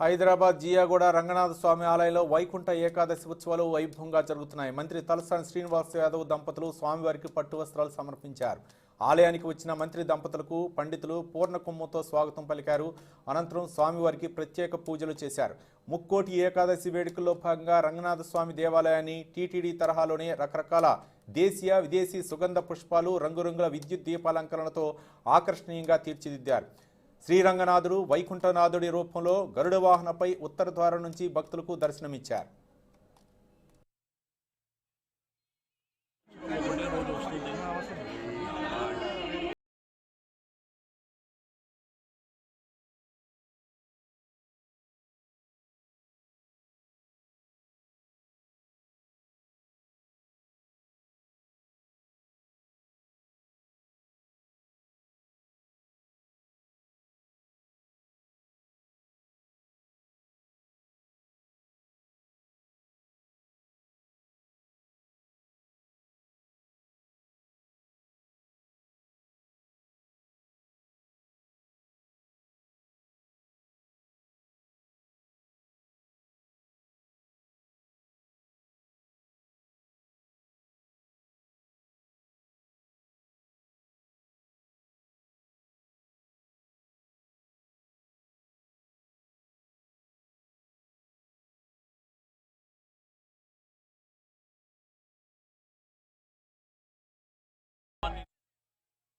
హైదరాబాద్ జియాగూడ రంగనాథ స్వామి ఆలయంలో వైకుంఠ ఏకాదశి ఉత్సవాలు వైభవంగా జరుగుతున్నాయి. మంత్రి తలసాని శ్రీనివాస్ యాదవ్ దంపతులు స్వామివారికి పట్టు వస్త్రాలు సమర్పించారు. ఆలయానికి వచ్చిన మంత్రి దంపతులకు పండితులు పూర్ణ కుంభంతో స్వాగతం పలికారు. అనంతరం స్వామివారికి ప్రత్యేక పూజలు చేశారు. ముక్కోటి ఏకాదశి వేడుకల్లో భాగంగా రంగనాథ స్వామి దేవాలయాన్ని టీటీడీ తరహాలోనే రకరకాల దేశీయ విదేశీ సుగంధ పుష్పాలు రంగురంగుల విద్యుత్ దీపాలంకరణతో ఆకర్షణీయంగా తీర్చిదిద్దారు. శ్రీరంగనాథుడు వైకుంఠనాథుడి రూపంలో గరుడ వాహనపై ఉత్తర ద్వారం నుంచి భక్తులకు దర్శనమిచ్చారు.